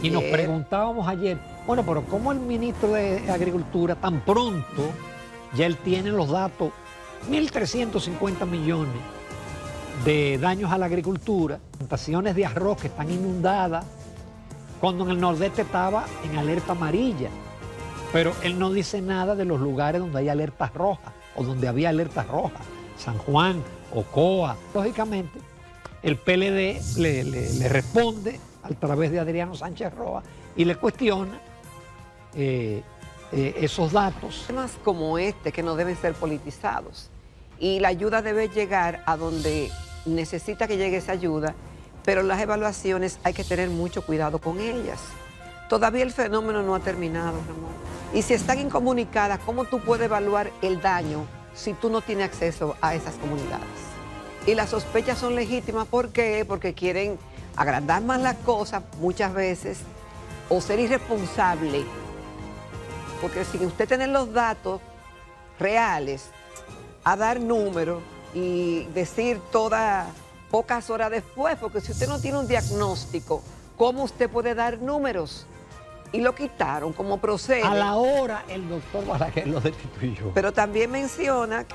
Y nos preguntábamos ayer, bueno, pero ¿cómo el ministro de Agricultura tan pronto ya él tiene los datos, 1.350 millones de daños a la agricultura, plantaciones de arroz que están inundadas, cuando en el nordeste estaba en alerta amarilla? Pero él no dice nada de los lugares donde hay alertas rojas o donde había alertas rojas, San Juan, Ocoa. Lógicamente, el PLD le responde a través de Adriano Sánchez Roa y le cuestiona esos datos. Temas como este que no deben ser politizados y la ayuda debe llegar a donde necesita que llegue esa ayuda, pero las evaluaciones hay que tener mucho cuidado con ellas. Todavía el fenómeno no ha terminado, Ramón. Y si están incomunicadas, ¿cómo tú puedes evaluar el daño si tú no tienes acceso a esas comunidades? Y las sospechas son legítimas, ¿por qué? Porque quieren agrandar más las cosas muchas veces o ser irresponsable. Porque sin usted tener los datos reales, a dar números y decir pocas horas después, porque si usted no tiene un diagnóstico, ¿cómo usted puede dar números? Y lo quitaron, como procede. A la hora el doctor Balaguer lo destituyó. Pero también menciona...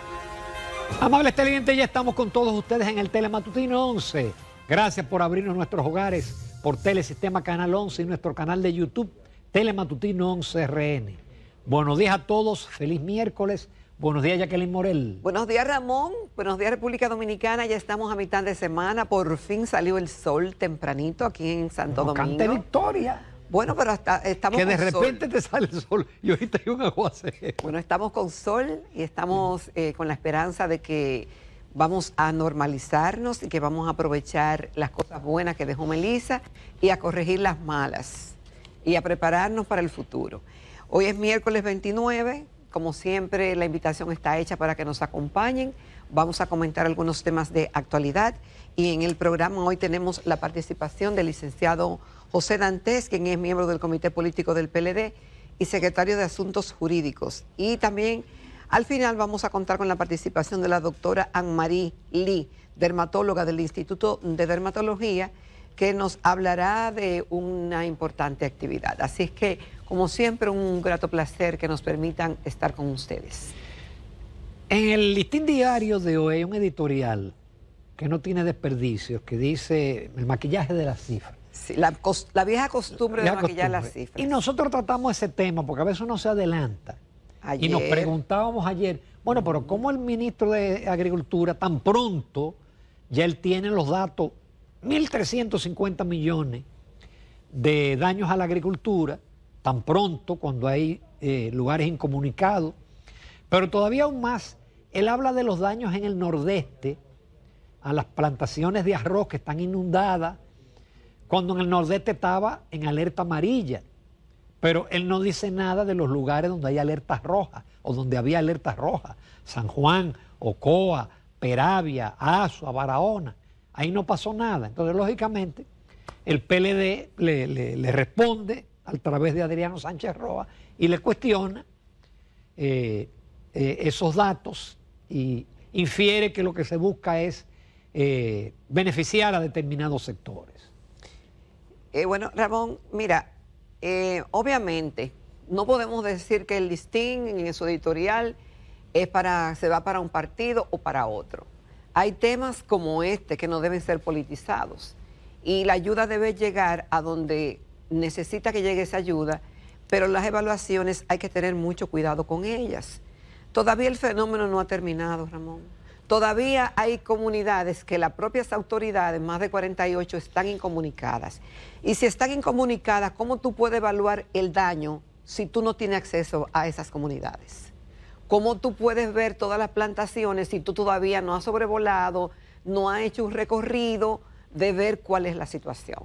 Amables televidentes, ya estamos con todos ustedes en el Telematutino 11. Gracias por abrirnos nuestros hogares por Telesistema Canal 11 y nuestro canal de YouTube Telematutino 11 RN. Buenos días a todos, feliz miércoles. Buenos días, Jacqueline Morel. Buenos días, Ramón. Buenos días, República Dominicana. Ya estamos a mitad de semana. Por fin salió el sol tempranito aquí en Santo Domingo. Cante victoria. Bueno, pero estamos que de con repente sol. te sale el sol y ahorita hay un aguacero. Bueno, estamos con sol y estamos con la esperanza de que vamos a normalizarnos y que vamos a aprovechar las cosas buenas que dejó Melissa y a corregir las malas y a prepararnos para el futuro. Hoy es miércoles 29. Como siempre, la invitación está hecha para que nos acompañen. Vamos a comentar algunos temas de actualidad y en el programa hoy tenemos la participación del licenciado José Dantes, quien es miembro del Comité Político del PLD y secretario de Asuntos Jurídicos. Y también al final vamos a contar con la participación de la doctora Anne-Marie Lee, dermatóloga del Instituto de Dermatología, que nos hablará de una importante actividad. Así es que, como siempre, un grato placer que nos permitan estar con ustedes. En el Listín Diario de hoy hay un editorial que no tiene desperdicios, que dice el maquillaje de las cifras. Sí, la vieja costumbre de maquillar las cifras. Y nosotros tratamos ese tema porque a veces uno se adelanta. Ayer. Y nos preguntábamos ayer, bueno, pero ¿cómo el ministro de Agricultura tan pronto ya él tiene los datos, 1.350 millones de daños a la agricultura, tan pronto cuando hay lugares incomunicados? Pero todavía aún más, él habla de los daños en el nordeste, a las plantaciones de arroz que están inundadas, cuando en el nordeste estaba en alerta amarilla. Pero él no dice nada de los lugares donde hay alertas rojas o donde había alertas rojas. San Juan, Ocoa, Peravia, Azua, Barahona. Ahí no pasó nada. Entonces, lógicamente, el PLD le responde a través de Adriano Sánchez Roa y le cuestiona esos datos y infiere que lo que se busca es beneficiar a determinados sectores. Bueno, Ramón, mira, obviamente no podemos decir que el Listín en su editorial se va para un partido o para otro. Hay temas como este que no deben ser politizados y la ayuda debe llegar a donde necesita que llegue esa ayuda, pero las evaluaciones hay que tener mucho cuidado con ellas. Todavía el fenómeno no ha terminado, Ramón. Todavía hay comunidades que las propias autoridades, más de 48, están incomunicadas. Y si están incomunicadas, ¿cómo tú puedes evaluar el daño si tú no tienes acceso a esas comunidades? ¿Cómo tú puedes ver todas las plantaciones si tú todavía no has sobrevolado, no has hecho un recorrido de ver cuál es la situación?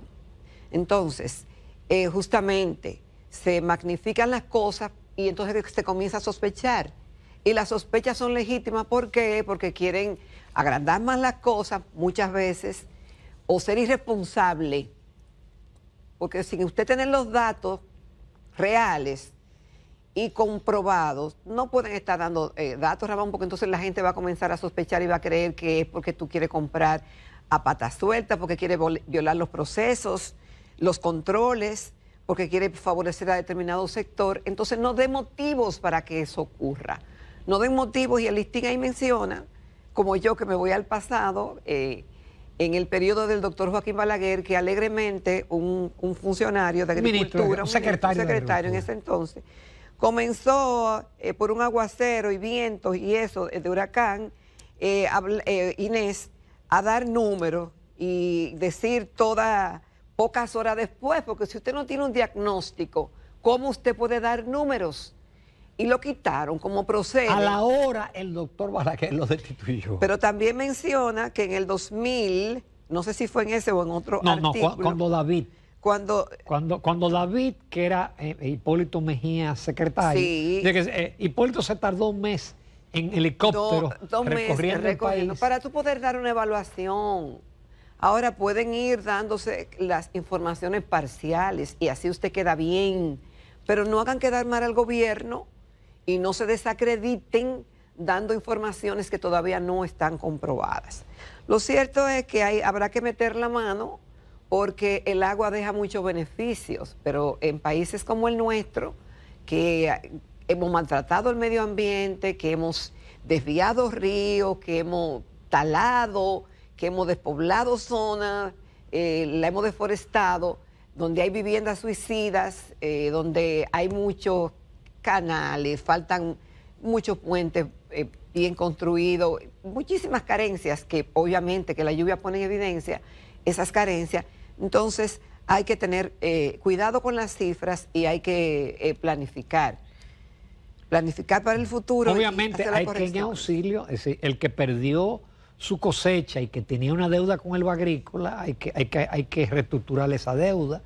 Entonces, justamente se magnifican las cosas y entonces se comienza a sospechar. Y las sospechas son legítimas, ¿por qué? Porque quieren agrandar más las cosas muchas veces o ser irresponsable. Porque sin usted tener los datos reales y comprobados, no pueden estar dando datos, Ramón, porque entonces la gente va a comenzar a sospechar y va a creer que es porque tú quieres comprar a pata suelta, porque quieres violar los procesos, los controles. porque quiere favorecer a determinado sector. Entonces no dé motivos para que eso ocurra. No den motivos, y el listín ahí menciona, como yo que me voy al pasado, en el periodo del doctor Joaquín Balaguer, que alegremente un funcionario de Agricultura, un secretario en ese entonces, comenzó por un aguacero y vientos y eso de huracán, Inés, a dar números y decir pocas horas después, porque si usted no tiene un diagnóstico, ¿cómo usted puede dar números? Y lo quitaron como procede. A la hora el doctor Balaguer lo destituyó. Pero también menciona que en el 2000, no sé si fue en ese o en otro artículo. Cuando David. Cuando David, que era Hipólito Mejía secretario, sí, Hipólito se tardó un mes en helicóptero recorriendo el país. Para tú poder dar una evaluación. Ahora pueden ir dándose las informaciones parciales y así usted queda bien, pero no hagan quedar mal al gobierno y no se desacrediten dando informaciones que todavía no están comprobadas. Lo cierto es que habrá que meter la mano porque el agua deja muchos beneficios, pero en países como el nuestro, que hemos maltratado el medio ambiente, que hemos desviado ríos, que hemos talado, que hemos despoblado zonas, la hemos deforestado, donde hay viviendas suicidas, donde hay muchos canales, faltan muchos puentes bien construidos, muchísimas carencias que obviamente que la lluvia pone en evidencia, esas carencias. Entonces hay que tener cuidado con las cifras y hay que planificar para el futuro. Obviamente hay que en auxilio, es decir, el que perdió su cosecha y que tenía una deuda con el agrícola, hay que reestructurar esa deuda.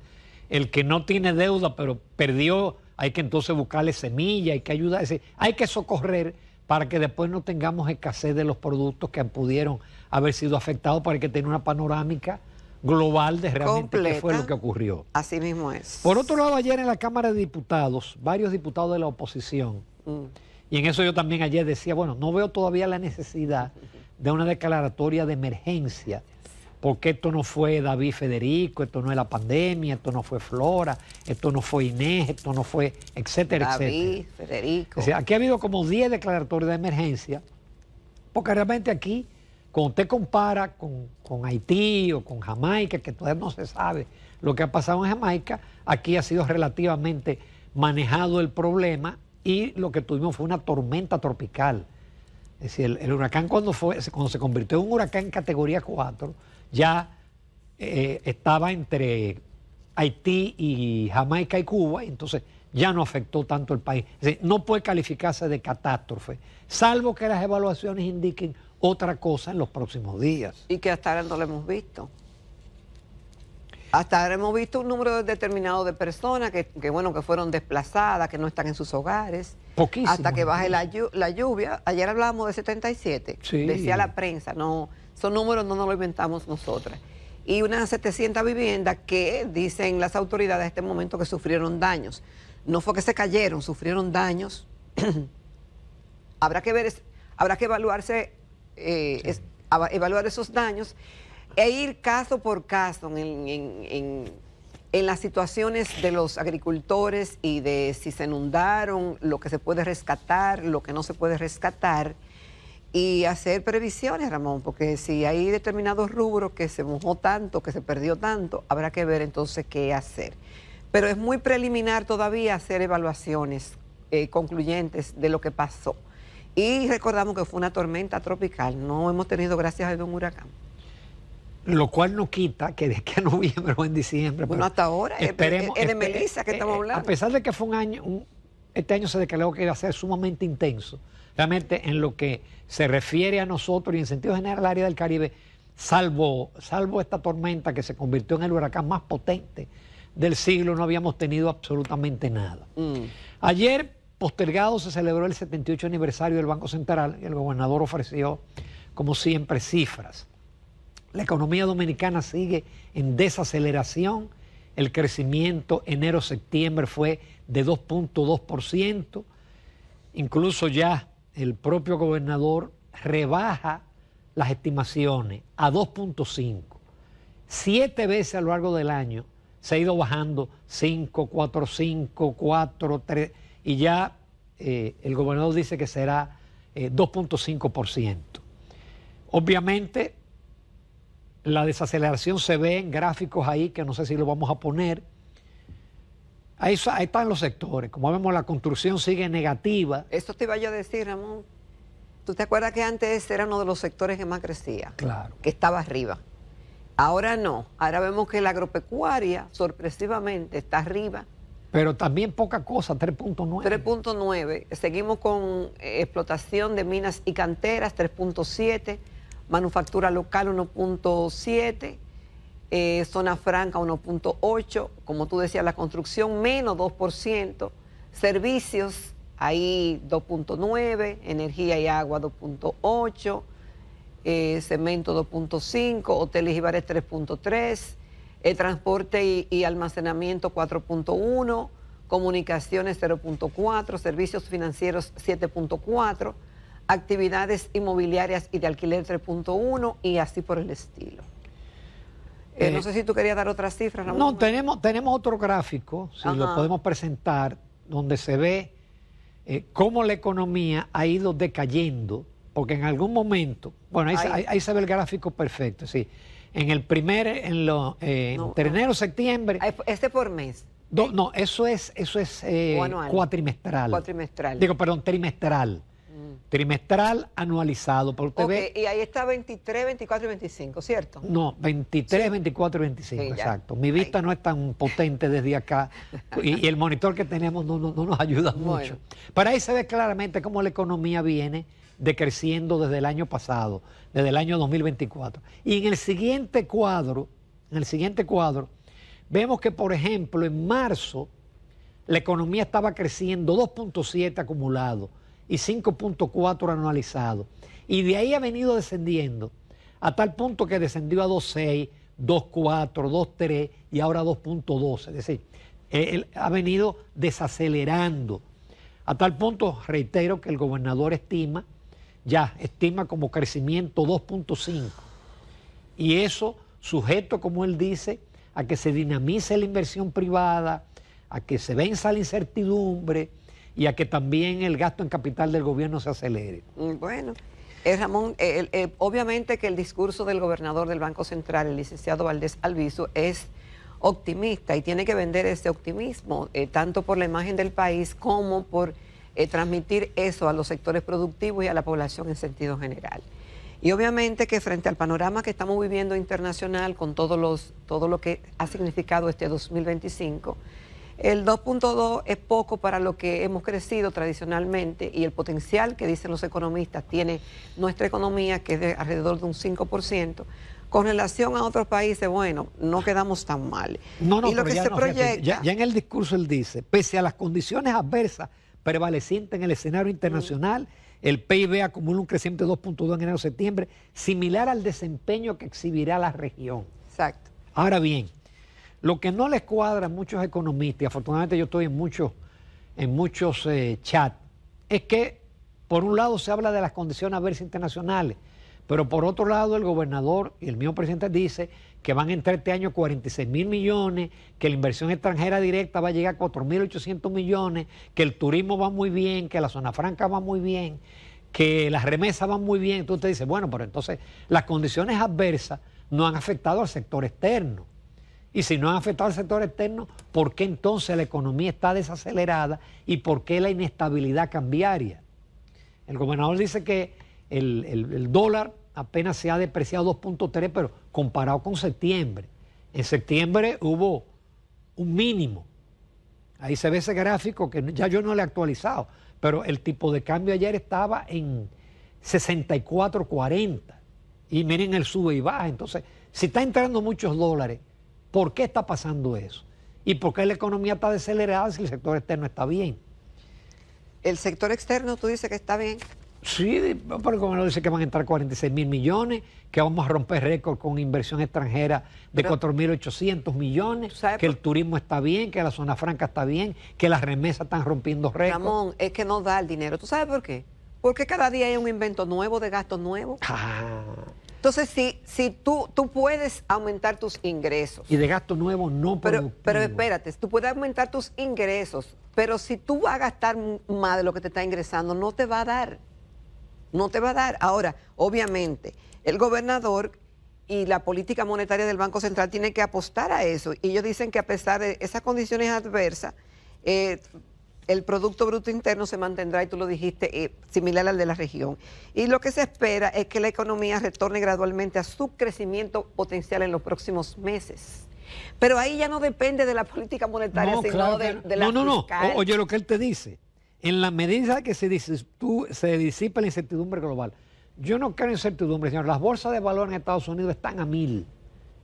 El que no tiene deuda pero perdió, hay que entonces buscarle semilla, hay que ayudar, es decir, hay que socorrer para que después no tengamos escasez de los productos que pudieron haber sido afectados, para que tenga una panorámica global de realmente completa, qué fue lo que ocurrió. Así mismo es. Por otro lado, ayer en la Cámara de Diputados, varios diputados de la oposición, y en eso yo también ayer decía, bueno, no veo todavía la necesidad de una declaratoria de emergencia, porque esto no fue David Federico, esto no es la pandemia, esto no fue Flora, esto no fue Inés, esto no fue, etcétera, David, Federico. O sea, aquí ha habido como 10 declaratorias de emergencia, porque realmente aquí, cuando usted compara con Haití o con Jamaica, que todavía no se sabe lo que ha pasado en Jamaica, aquí ha sido relativamente manejado el problema y lo que tuvimos fue una tormenta tropical. Es decir, el huracán cuando se convirtió en un huracán categoría 4, ya estaba entre Haití y Jamaica y Cuba, y entonces ya no afectó tanto el país. Es decir, no puede calificarse de catástrofe, salvo que las evaluaciones indiquen otra cosa en los próximos días. Y que hasta ahora no lo hemos visto. Hasta ahora hemos visto un número determinado de personas que fueron desplazadas, que no están en sus hogares. Poquísimo. Hasta que baje la lluvia. Ayer hablábamos de 77. Sí. Decía la prensa. No, esos números no nos los inventamos nosotras. Y unas 700 viviendas que dicen las autoridades en este momento que sufrieron daños. No fue que se cayeron, sufrieron daños. Habrá que evaluar esos daños e ir caso por caso en las situaciones de los agricultores y de si se inundaron, lo que se puede rescatar, lo que no se puede rescatar, y hacer previsiones, Ramón, porque si hay determinados rubros que se mojó tanto, que se perdió tanto, habrá que ver entonces qué hacer. Pero es muy preliminar todavía hacer evaluaciones concluyentes de lo que pasó. Y recordamos que fue una tormenta tropical, no hemos tenido, gracias a Dios, un huracán. Lo cual no quita que de aquí a noviembre o en diciembre. Bueno, hasta ahora, esperemos, es de Melissa que estamos hablando. A pesar de que fue un año, este año se declaró que iba a ser sumamente intenso, realmente en lo que se refiere a nosotros y en sentido general al área del Caribe, salvo esta tormenta que se convirtió en el huracán más potente del siglo, no habíamos tenido absolutamente nada. Ayer, postergado, se celebró el 78 aniversario del Banco Central y el gobernador ofreció, como siempre, cifras. La economía dominicana sigue en desaceleración. El crecimiento enero-septiembre fue de 2.2%. Incluso ya el propio gobernador rebaja las estimaciones a 2.5. 7 veces a lo largo del año se ha ido bajando 5, 4, 5, 4, 3, y ya el gobernador dice que será 2.5%. Obviamente, la desaceleración se ve en gráficos ahí, que no sé si lo vamos a poner. Ahí están los sectores. Como vemos, la construcción sigue negativa. Esto te iba yo a decir, Ramón. ¿Tú te acuerdas que antes era uno de los sectores que más crecía? Claro. Que estaba arriba. Ahora no. Ahora vemos que la agropecuaria, sorpresivamente, está arriba. Pero también poca cosa, 3.9. 3.9. Seguimos con explotación de minas y canteras, 3.7. Manufactura local, 1.7. Zona franca, 1.8. Como tú decías, la construcción, menos 2%. Servicios, ahí 2.9. Energía y agua, 2.8. Cemento, 2.5. Hoteles y bares, 3.3. Transporte y almacenamiento, 4.1. Comunicaciones, 0.4. Servicios financieros, 7.4. Actividades inmobiliarias y de alquiler, 3.1. Y así por el estilo. No sé si tú querías dar otra cifra, Ramón. No, tenemos otro gráfico, si lo podemos presentar, donde se ve cómo la economía ha ido decayendo, porque en algún momento, bueno, ahí se ve el gráfico perfecto, sí. En el primer, entre enero y septiembre. Este por mes. No, eso es cuatrimestral. Cuatrimestral. Digo, perdón, trimestral. Trimestral anualizado. Pero usted ve, y ahí está 23, 24 y 25, ¿cierto? No, 23, 24 y 25, sí, exacto. Mi vista no es tan potente desde acá y el monitor que tenemos no nos ayuda mucho. Pero ahí se ve claramente cómo la economía viene decreciendo desde el año pasado, desde el año 2024. Y en el siguiente cuadro, vemos que, por ejemplo, en marzo la economía estaba creciendo 2.7 acumulado y 5.4 anualizado. Y de ahí ha venido descendiendo a tal punto que descendió a 2.6, 2.4, 2.3 y ahora 2.12. Es decir, él ha venido desacelerando. A tal punto, reitero, que el gobernador estima como crecimiento 2.5. Y eso sujeto, como él dice, a que se dinamice la inversión privada, a que se venza la incertidumbre y a que también el gasto en capital del gobierno se acelere. Bueno, Ramón, obviamente que el discurso del gobernador del Banco Central, el licenciado Valdés Albizu, es optimista y tiene que vender ese optimismo, tanto por la imagen del país como por transmitir eso a los sectores productivos y a la población en sentido general. Y obviamente que frente al panorama que estamos viviendo internacional, con todo lo que ha significado este 2025, el 2.2 es poco para lo que hemos crecido tradicionalmente y el potencial que dicen los economistas tiene nuestra economía, que es de alrededor de un 5%. Con relación a otros países, bueno, no quedamos tan mal. No, y lo que se proyecta... Ya en el discurso él dice, pese a las condiciones adversas prevalecientes en el escenario internacional, el PIB acumula un crecimiento de 2.2 en enero-septiembre, similar al desempeño que exhibirá la región. Exacto. Ahora bien, lo que no les cuadra a muchos economistas, y afortunadamente yo estoy en muchos chats, es que por un lado se habla de las condiciones adversas internacionales, pero por otro lado el gobernador y el mismo presidente dice que van a entrar este año 46.000 millones, que la inversión extranjera directa va a llegar a 4.800 millones, que el turismo va muy bien, que la zona franca va muy bien, que las remesas van muy bien. Entonces usted dice, bueno, pero entonces las condiciones adversas no han afectado al sector externo. Y si no han afectado al sector externo, ¿por qué entonces la economía está desacelerada y por qué la inestabilidad cambiaria? El gobernador dice que el dólar apenas se ha depreciado 2.3, pero comparado con septiembre. En septiembre hubo un mínimo. Ahí se ve ese gráfico que ya yo no le he actualizado, pero el tipo de cambio ayer estaba en 64.40. Y miren el sube y baja. Entonces, si está entrando muchos dólares, ¿por qué está pasando eso? ¿Y por qué la economía está desacelerada si el sector externo está bien? ¿El sector externo tú dices que está bien? Sí, pero como no dice que van a entrar 46.000 millones, que vamos a romper récord con inversión extranjera de 4.800 millones, que el turismo está bien, que la zona franca está bien, que las remesas están rompiendo récord. Ramón, es que no da el dinero. ¿Tú sabes por qué? Porque cada día hay un invento nuevo de gastos nuevos. Entonces, si tú puedes aumentar tus ingresos. Y de gasto nuevo no productivo. Pero espérate, tú puedes aumentar tus ingresos, pero si tú vas a gastar más de lo que te está ingresando, no te va a dar. No te va a dar. Ahora, obviamente, el gobernador y la política monetaria del Banco Central tienen que apostar a eso. Y ellos dicen que a pesar de esas condiciones adversas, el Producto Bruto Interno se mantendrá, y tú lo dijiste, similar al de la región. Y lo que se espera es que la economía retorne gradualmente a su crecimiento potencial en los próximos meses. Pero ahí ya no depende de la política monetaria, sino claro, de la fiscal. Oye lo que él te dice. En la medida que se disipa la incertidumbre global. Yo no creo en incertidumbre, señor. Las bolsas de valor en Estados Unidos están a 1000.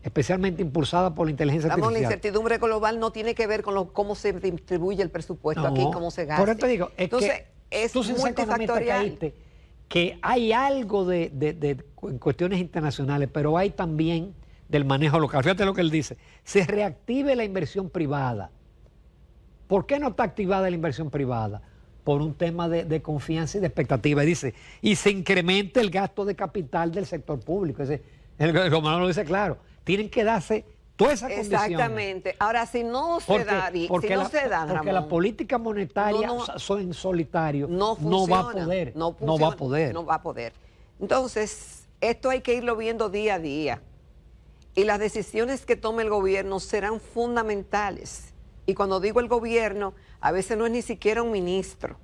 Especialmente impulsada por la inteligencia artificial. La incertidumbre global no tiene que ver con cómo se distribuye el presupuesto aquí, cómo se gasta. Por eso te digo, entonces, es multifactorial. Que hay algo de cuestiones internacionales, pero hay también del manejo local. Fíjate lo que él dice. Se reactive la inversión privada. ¿Por qué no está activada la inversión privada? Por un tema de confianza y de expectativa. Y dice, y se incremente el gasto de capital del sector público. El gobernador lo dice claro. Tienen que darse todas esas condiciones. Exactamente. Ahora, si no se da, porque la política monetaria en solitario no va a poder. No va a poder. Entonces, esto hay que irlo viendo día a día. Y las decisiones que tome el gobierno serán fundamentales. Y cuando digo el gobierno, a veces no es ni siquiera un ministro.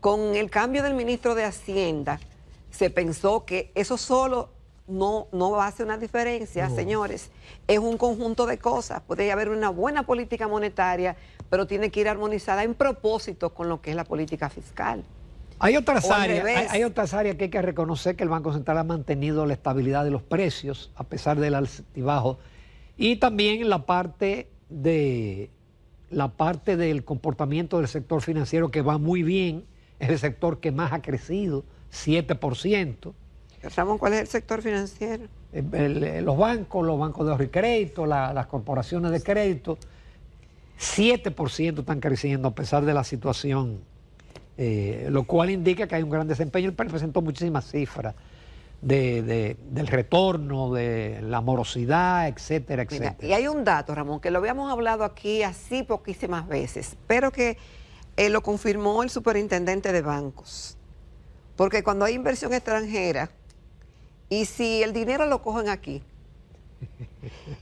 Con el cambio del ministro de Hacienda, se pensó que eso solo no hace una diferencia, señores. Es un conjunto de cosas. Puede haber una buena política monetaria, pero tiene que ir armonizada en propósito con lo que es la política fiscal. Hay otras áreas que hay que reconocer que el Banco Central ha mantenido la estabilidad de los precios, a pesar del altibajo, y también la parte del comportamiento del sector financiero, que va muy bien. Es el sector que más ha crecido, 7%. Ramón, ¿cuál es el sector financiero? Los bancos de ahorro y crédito, las corporaciones de crédito, 7% están creciendo a pesar de la situación, lo cual indica que hay un gran desempeño. Él presentó muchísimas cifras del retorno, de la morosidad, etcétera, etcétera. Mira, y hay un dato, Ramón, que lo habíamos hablado aquí así poquísimas veces, pero que lo confirmó el superintendente de bancos. Porque cuando hay inversión extranjera, y si el dinero lo cogen aquí,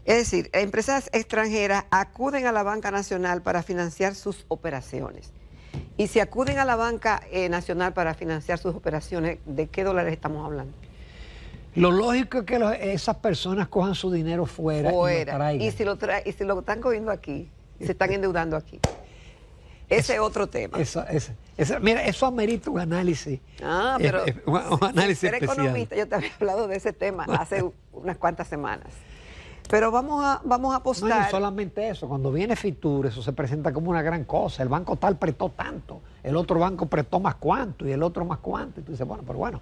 es decir, empresas extranjeras acuden a la banca nacional para financiar sus operaciones. Y si acuden a la banca nacional para financiar sus operaciones, ¿de qué dólares estamos hablando? Lo lógico es que esas personas cojan su dinero fuera y lo traigan. Y si lo están cogiendo aquí, se están endeudando aquí. Ese es otro tema. Mira, eso amerita un análisis. Pero un análisis si eres especial. economista, yo te había hablado de ese tema hace unas cuantas semanas. Pero vamos a apostar. No solamente eso, cuando viene Fitur, eso se presenta como una gran cosa. El banco tal prestó tanto, el otro banco prestó más cuánto y el otro más cuánto. Y tú dices, bueno,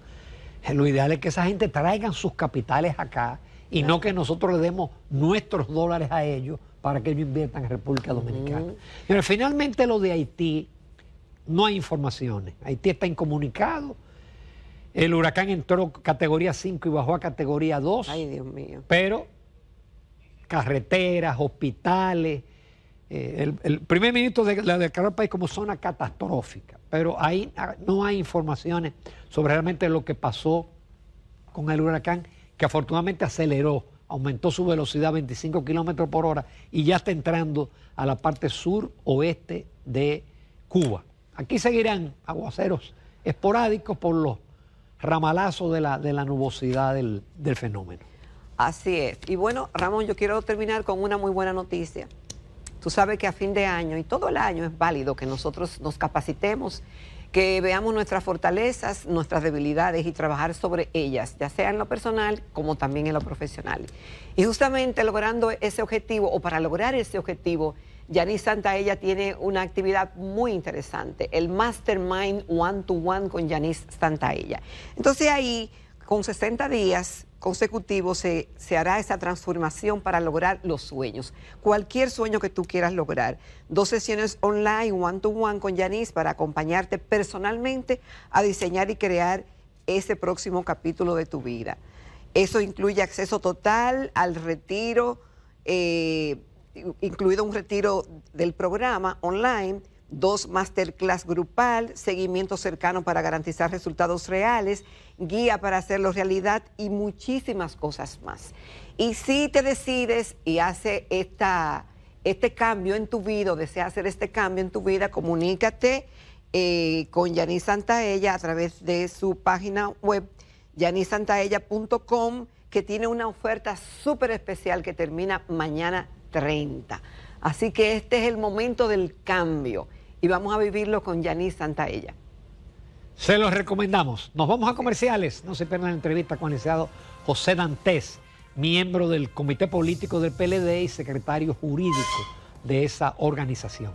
lo ideal es que esa gente traigan sus capitales acá y no que nosotros le demos nuestros dólares a ellos para que ellos inviertan en República Dominicana. Pero finalmente lo de Haití, no hay informaciones. Haití está incomunicado. El huracán entró categoría 5 y bajó a categoría 2. Ay, Dios mío. Pero carreteras, hospitales. El primer ministro la declaró al país como zona catastrófica. Pero ahí no hay informaciones sobre realmente lo que pasó con el huracán, que afortunadamente aceleró, aumentó su velocidad a 25 kilómetros por hora y ya está entrando a la parte sur-oeste de Cuba. Aquí seguirán aguaceros esporádicos por los ramalazos de la nubosidad del fenómeno. Así es. Y bueno, Ramón, yo quiero terminar con una muy buena noticia. Tú sabes que a fin de año y todo el año es válido que nosotros nos capacitemos, que veamos nuestras fortalezas, nuestras debilidades y trabajar sobre ellas, ya sea en lo personal como también en lo profesional. Y justamente logrando ese objetivo, o para lograr ese objetivo, Yanis Santaella tiene una actividad muy interesante, el Mastermind One to One con Yanis Santaella. Entonces ahí, con 60 días consecutivos, se hará esa transformación para lograr los sueños. Cualquier sueño que tú quieras lograr. 2 sesiones online, one to one con Yanis para acompañarte personalmente a diseñar y crear ese próximo capítulo de tu vida. Eso incluye acceso total al retiro, incluido un retiro del programa online, 2 masterclass grupal, seguimiento cercano para garantizar resultados reales, guía para hacerlo realidad y muchísimas cosas más. Y si te decides y haces este cambio en tu vida, o deseas hacer este cambio en tu vida, comunícate con Yanis Santaella a través de su página web, yanisantaella.com, que tiene una oferta súper especial que termina mañana 30. Así que este es el momento del cambio y vamos a vivirlo con Yanis Santaella. Se los recomendamos. Nos vamos a comerciales. No se pierdan la entrevista con el licenciado José Dantes, miembro del Comité Político del PLD y secretario jurídico de esa organización.